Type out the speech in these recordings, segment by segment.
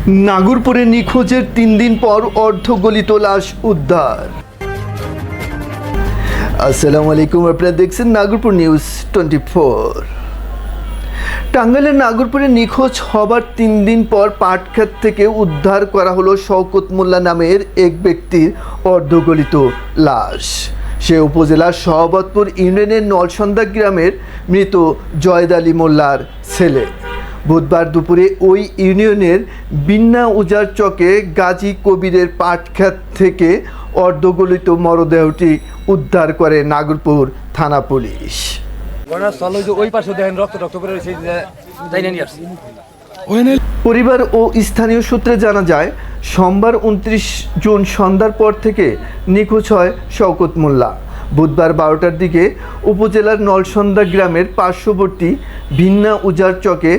নাগরপুরে নিখোঁজের 3 দিন পর অর্ধগলিত লাশ উদ্ধার। আসসালামু আলাইকুম, আপনারা দেখছেন নাগরপুর নিউজ 24। টাঙ্গাইলের নাগরপুরে নিখোঁজ হবার 3 দিন পর পাটক্ষেত থেকে উদ্ধার করা হলো শওকত মোল্লা নামের এক ব্যক্তির অর্ধগলিত লাশ। সে উপজেলার সহবতপুর ইউনিয়নের নলসন্দা গ্রামের মৃত জয়দ আলী মোল্লার ছেলে। বুধবার দুপুরে ওই ইউনিয়নের বিন্না উজার চকে গাজী কবিরের পাটক্ষেত থেকে অর্ধগলিত মরদেহটি উদ্ধার করে নাগরপুর থানা পুলিশ। পরিবার ও স্থানীয় সূত্রে জানা যায়, সোমবার 29 জুন সন্ধ্যার পর থেকে নিখোঁজ হয় শওকত মোল্লা। বুধবার 12টার দিকে উপজেলার নলসন্দা গ্রামের পার্শ্ববর্তী ভিন্না উজার চকে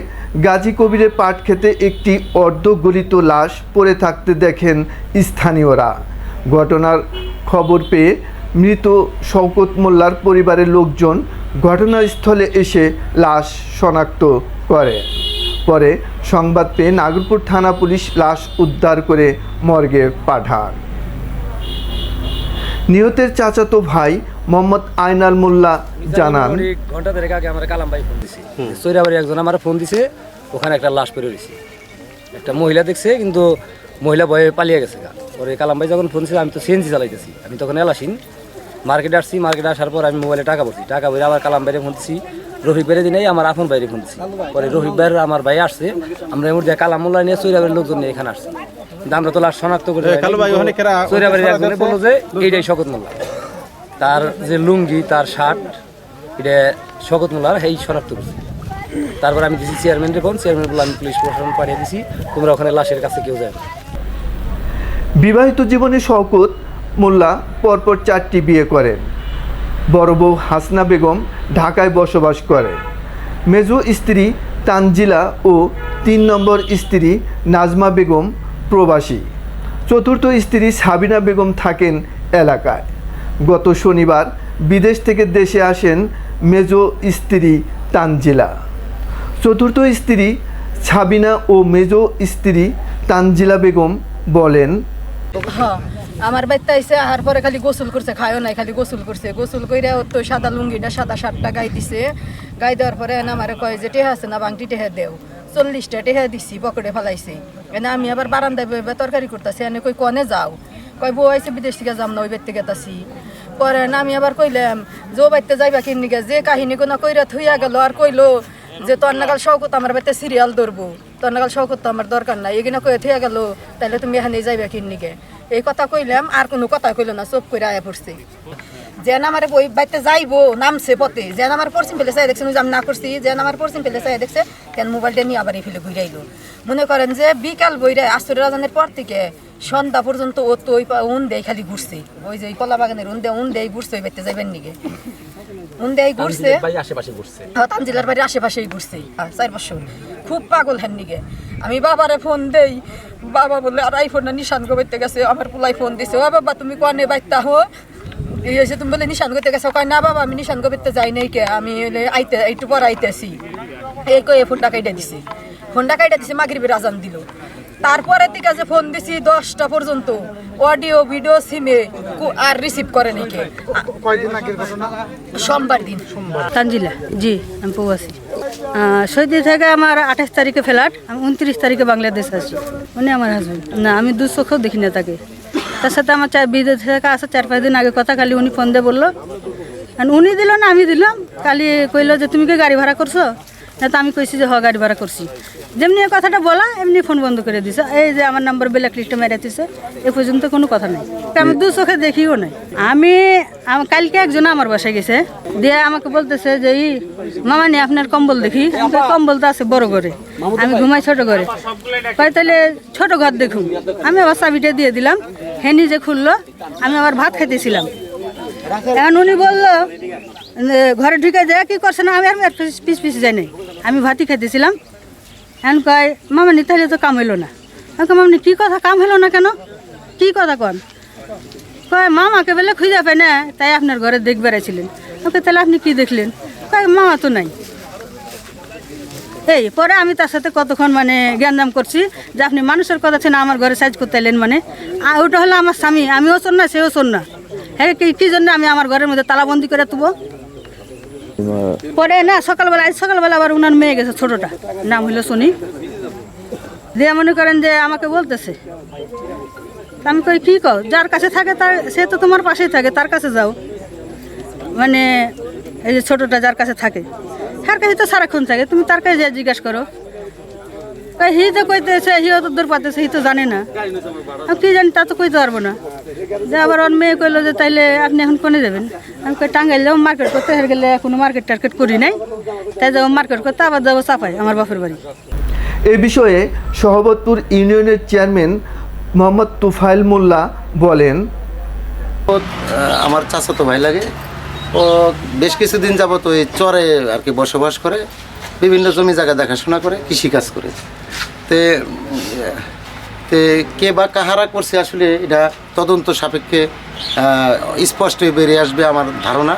গাজী কবিরের পাট খেতে একটি অর্ধগলিত লাশ পড়ে থাকতে দেখেন স্থানীয়রা। ঘটনার খবর পেয়ে মৃত শওকত মোল্লার পরিবারের লোকজন ঘটনাস্থলে এসে লাশ শনাক্ত করে। পরে সংবাদ পেয়ে নাগরপুর থানা পুলিশ লাশ উদ্ধার করে মর্গে পাঠান। নিহতের চাচাতো ভাই মোহাম্মদ আইনাল মোল্লা জানান, ঘন্টা দেড়েক আগে আমার কালাম ভাই ফোন দিছে, সৈরাবাড়ি একজন আমার ফোন দিছে, ওখানে একটা লাশ পড়ে রয়েছে। একটা মহিলা দেখছে, কিন্তু মহিলা ভয়ে পালিয়ে গেছে। পরে কালাম ভাই যখন ফোন দিছে, আমি তো সিএনজি চালাইতেছি, আমি তখন এলাসিন মার্কেটে আসছি। মার্কেটে আসার পর আমি মোবাইলে টাকা ভরছি, টাকা ভরে আবার কালাম বাইরে ফোন দিছি। রফিক বাইরে দিনে আমার আপন বাইরে ফোন দিছি। পরে রফিক বাইরে আমার ভাই আসছে, আমরা এর মধ্যে কালাম মোল্লা নিয়ে সৈরাবাড়ির লোকজন নিয়ে এখানে আসছি। কিন্তু আমরা তো লাশ শনাক্ত করে সৈরাবাড়ির একজনে বললো যে এইটাই শওকত মোল্লা, তার যে লুঙ্গি তার শার্ট এটা শওকত মোল্লার, এই শনাক্ত করছে। তারপর আমি দিছি চেয়ারম্যানকে ফোন, চেয়ারম্যান বললো আমি পুলিশ প্রশাসন পাঠিয়ে দিছি, তোমরা ওখানে লাশের কাছে কেউ যায়। বিবাহিত জীবনে শওকত মোল্লা পরপর 4টি বিয়ে করেন। বড় বউ হাসনা বেগম ঢাকায় বসবাস করেন। মেজো স্ত্রী তানজিলা ও 3 নম্বর স্ত্রী নাজমা বেগম প্রবাসী। চতুর্থ স্ত্রী সাবিনা বেগম থাকেন এলাকায়। গত শনিবার বিদেশ থেকে দেশে আসেন মেজো স্ত্রী তানজিলা। চতুর্থ স্ত্রী সাবিনা ও মেজো স্ত্রী তানজিলা বেগম বলেন, আমার বাড়িতে আইসে আহার পরে খালি গোসল করছে, খায়ও নাই, খালি গোসল করছে। গোসল করে তো সাদা লুঙ্গিটা সাদা শার্টটা গাই দিছে। গাই দেওয়ার পরে আমার কয় যে টেহা আছে না, বাংটি টেহা দেও। 40টা টেহা দিছি, পকেটে ফেলাইছে। এনে আমি আবার বারান্দায় তরকারি করতেছি, এনে কই কনে যাও, কয় বউ আইসে বিদেশ থেকে যাম না, ওই বাড়িতে গেতাছি। পরে আমি আবার কইলাম যে ও বাড়িতে যাইবা কিনি গে, যে কাহিনী কোনো কইরা থইয়া গেল। আর কইলো যে তোর নাগাল শওকত আমার বাড়িতে সিরিয়াল ধরবো, তোর নাগাল শওকত তো আমার দরকার নাই, এগুলো কয়ে থইয়া গেল, তাহলে তুমি এখানে যাইবা কিনি গে। এই কথা কইলাম, আর কোনো কথা কইলো না, চোপ করে আয়া পড়ছে। যেন আমার বই বাড়িতে যাইবো নামছে পথে, যেন আমার পশ্চিম ফেলে চাই দেখছে, আমি না করছি, যেন আমার পশ্চিম ফেলে চাই দেখছে, কেন মোবাইলটা নিয়ে আবার এই ফেলে ঘুরাইলো। মনে করেন যে বিকাল বইরা আশ্চর্য রাজনের পর থেকে সন্ধ্যা পর্যন্ত ও তো ওই উন দেয় খালি ঘুরছে, ওই যে কলা বাগানের উন দেয় ঘুরছে, ওই বাড়িতে যাইবেন নিগে উন দেয় ঘুরছে, তানজিলার বাড়ির আশেপাশেই ঘুরছে 4 বছর। খুব পাগল হেন নিগে। আমি বাবারে ফোন দেই, বাবা বলে আর আইফোনটা নিশান করতে গেছে। আমার পোলাই ফোন দিছে, ও বাবা তুমি কনে বাইতা হো, এই হয়েছে তুমি বলে নিশান করতে গেছো। কয় না বাবা আমি নিশান করতে যাই নাই, কে আমি আইতে একটু পর আইতেছি। এই কয়ে ফোনটা কাইটা দিছে, ফোনটা কাইটা দিছে, মাগরিবের আজান দিল। তারপরে থেকে যে ফোন দিছি 10টা পর্যন্ত, অডিও ভিডিও সিমে আর রিসিভ করে নাকি। সোমবার দিন। তানজিলা জি, আমি প্রবাসী। সৌদি থেকে আমার 28 তারিখে ফ্লাইট, আমি 29 তারিখে বাংলাদেশ আসি। উনি আমার হাজবেন্ড না, আমি দু চোখেও দেখি না তাকে। তার সাথে আমার বিদেশ থেকে আসা 4-5 দিন আগে কথা, খালি উনি ফোন দিয়ে বললো, উনি দিল না আমি দিলাম। কালি কইলো যে তুমি কি গাড়ি ভাড়া করছো না, তো আমি কইছি যে হ গাড়ি ভাড়া করছি। যেমনি কথাটা বলা এমনি ফোন বন্ধ করে দিছে। এই যে আমার নাম্বার ব্ল্যাক লিস্টে মেরে দিছে, এ পর্যন্ত কোনো কথা নাই। আমি দু চোখে দেখিও নাই। আমি কালকে একজন আমার বাসায় গেছে, দিয়ে আমাকে বলতেছে যে মামা নি আপনার কম্বল দেখি। কম্বল তো আছে বড় ঘরে, আমি ঘুমাই ছোট ঘরে। কয় তাহলে ছোট ঘর দেখুন। আমি আবার চাবিটা দিয়ে দিলাম, হে নিজে খুললো। আমি আবার ভাত খাইতেছিলাম, এখন উনি বললো ঘরে ঢুকে যায় কি করছে না, আমি আর পিস যাই নাই, আমি ভাতই খাইতেছিলাম। এখন কয় মামা নি তাহলে তো কাম হইলো না। মামনি কী কথা কাম হলো না কেন, কী কথা কন? কয় মামাকে বলে খুঁজে পাই না, তাই আপনার ঘরে দেখ বেড়াইছিলেন। ওকে তাহলে আপনি কি দেখলেন? কয় মামা তো নাই। এই পরে আমি তার সাথে কতক্ষণ মানে জ্ঞানদাম করছি যে আপনি মানুষের কথা ছিল আমার ঘরে সাইজ করতে এলেন মানে ওটা হলো আমার স্বামী, আমিও শোন না সেও শোন না, হ্যাঁ কি জন্য আমি আমার ঘরের মধ্যে তালাবন্দি করে তুবো। পরে না সকালবেলা আবার ওনার মেয়ে গেছে, ছোটটা নাম হইলো শুনি, দিয়ে মনে করেন যে আমাকে বলতেছে, আমি কই কী কও, যার কাছে থাকে তার সে তো তোমার পাশেই থাকে, তার কাছে যাও, মানে এই যে ছোটটা যার কাছে থাকে তার কাছে তো সারাক্ষণ থাকে, তুমি তার কাছে যা জিজ্ঞাসা করো। হি তো কইতেছে, হিও তো দূর পাতেছে, হি তো জানে না, আমি কী জানি তা তো কইতে পারবো না। যে আবার ওর মেয়ে কইলো যে তাইলে আপনি এখন কোনে যাবেন, আমি কই টাঙ্গাইল যাবো মার্কেট করতে, হের গেলে কোনো মার্কেট টার্কেট করি নাই, তাই যাবো মার্কেট করতে, আবার যাবো চাপাই আমার বাপের বাড়ি। এ বিষয়ে সহবতপুর ইউনিয়নের চেয়ারম্যান মোহাম্মদ তুফাইল মোল্লা বলেন, আমার চাচাতো ভাই লাগে, ও বেশ কিছুদিন যাবত ওই চরে আর কি বসবাস করে, বিভিন্ন জমি জায়গা দেখাশোনা করে, কৃষিকাজ করে। তে কে বা কাহারা করছে আসলে এটা তদন্ত সাপেক্ষে স্পষ্টই বেরিয়ে আসবে আমার ধারণা।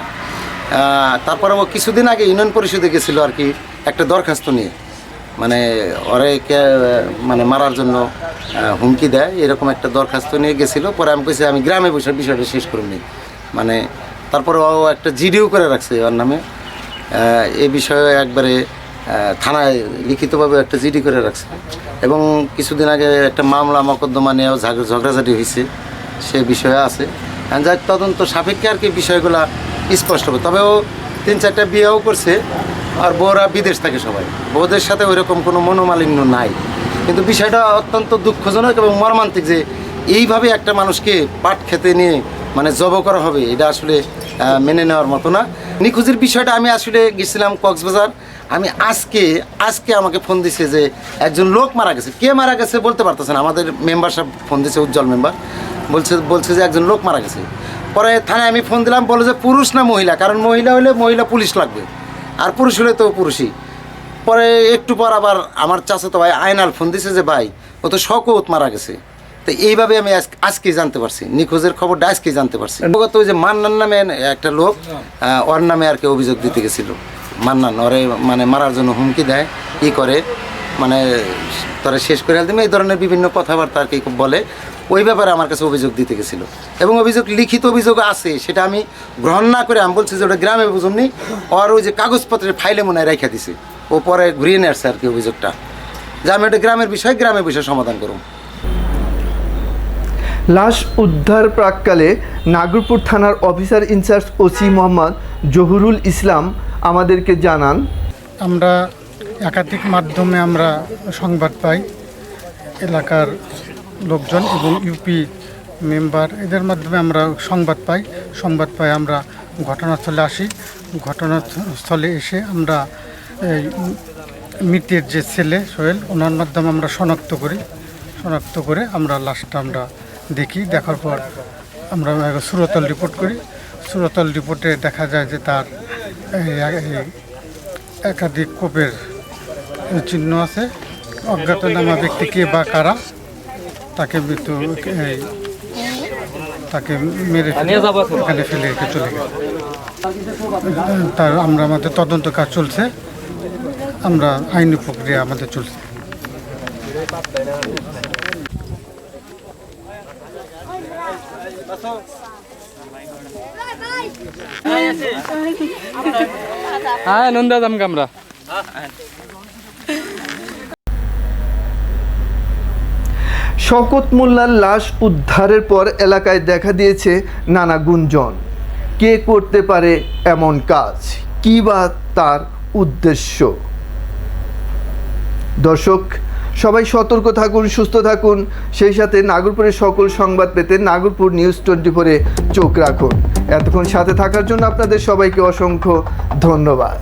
তারপরে ও কিছুদিন আগে ইউনিয়ন পরিষদে গেছিলো আর কি একটা দরখাস্ত নিয়ে, মানে ওরে মানে মারার জন্য হুমকি দেয় এরকম একটা দরখাস্ত নিয়ে গেছিলো। পরে আমি কইছি আমি গ্রামে বসে বিষয়টা শেষ করে নিই, মানে তারপরে ও একটা জিডিও করে রাখছে ওর নামে, এ বিষয়ে একবারে থানায় লিখিতভাবে একটা জিডি করে রাখছে। এবং কিছুদিন আগে একটা মামলা মকদ্দমা নিয়েও ঝগড়াঝাটি হয়েছে, সে বিষয়ে আছে। যার তদন্ত সাপেক্ষে আর কি বিষয়গুলো স্পষ্ট হবে। তবে ও 3-4টা বিয়েও করছে, আর বউরা বিদেশ থাকে সবাই, বউদের সাথে ওইরকম কোনো মনোমালিন্য নাই। কিন্তু বিষয়টা অত্যন্ত দুঃখজনক এবং মর্মান্তিক যে এইভাবে একটা মানুষকে পাট খেতে নিয়ে মানে জব করা হবে, এটা আসলে মেনে নেওয়ার মতো না। নিখোঁজের বিষয়টা আমি আসলে গেছিলাম কক্সবাজার, আমি আজকে আমাকে ফোন দিছে যে একজন লোক মারা গেছে। কে মারা গেছে বলতে পারতেছে না, আমাদের মেম্বার সাহেব ফোন দিছে, উজ্জ্বল মেম্বার, বলছে যে একজন লোক মারা গেছে। পরে থানায় আমি ফোন দিলাম, বলে যে পুরুষ না মহিলা, কারণ মহিলা হলে মহিলা পুলিশ লাগবে, আর পুরুষ হলে তো পুরুষই। পরে একটু পর আবার আমার চাচাতো ভাই আয়নাল ফোন দিছে যে ভাই ও তো শওকত মারা গেছে। তো এইভাবে আমি আজকেই জানতে পারছি, নিখোঁজের খবরটা আজকেই জানতে পারছি। ওই যে মান্নান নামে একটা লোক, ওর নামে আর কি অভিযোগ দিতে গেছিল। মান্নান ওরে মানে মারার জন্য হুমকি দেয়, ই করে, মানে তোরা শেষ করে দিবে, এই ধরনের বিভিন্ন কথাবার্তা আর কি বলে। ওই ব্যাপারে আমার কাছে অভিযোগ দিতে গেছিল, এবং অভিযোগ লিখিত অভিযোগ আছে, সেটা আমি গ্রহণ না করে আমি বলছি যে ওটা গ্রামে বুঝুননি, আর ওই যে কাগজপত্রের ফাইলে মনে হয় রেখে দিছে, ও পরে ঘুরিয়ে নিয়ে আসছে আর কি অভিযোগটা, যে আমি ওটা গ্রামের বিষয় সমাধান করুন। লাশ উদ্ধার প্রাককালে নাগরপুর থানার officer in charge OC Mohammad Zahurul Islam আমাদেরকে জানান, আমরা একাধিক মাধ্যমে আমরা সংবাদ পাই, এলাকার লোকজন এবং ইউপি মেম্বার এদের মাধ্যমে আমরা সংবাদ পাই আমরা ঘটনাস্থলে আসি। ঘটনাস্থলে এসে আমরা মৃতের যে ছেলে সোহেল, ওনার মাধ্যমে আমরা শনাক্ত করে আমরা লাশটা আমরা দেখি। দেখার পর আমরা সুরতল রিপোর্ট করি। সুরতল রিপোর্টে দেখা যায় যে তার একাধিক কোপের চিহ্ন আছে। অজ্ঞাতনামা ব্যক্তি কে বা কারা তাকে মেরে এখানে ফেলে রেখে চলে গেছে। তার আমাদের তদন্ত কাজ চলছে, আমরা আইনি প্রক্রিয়া আমাদের চলছে। হ্যাঁ নন্দা দাম কামরা। শওকত মোল্লার লাশ উদ্ধারের পর এলাকায় দেখা দিয়েছে নানা গুঞ্জন। কে করতে পারে এমন কাজ, কী বা তার উদ্দেশ্য? দর্শক সবাই সতর্ক থাকুন, সুস্থ থাকুন, সেই সাথে নাগরপুরের সকল সংবাদ পেতে নাগরপুর নিউজ 24-এ চোখ রাখুন। এতক্ষণ সাথে থাকার জন্য আপনাদের সবাইকে অসংখ্য ধন্যবাদ।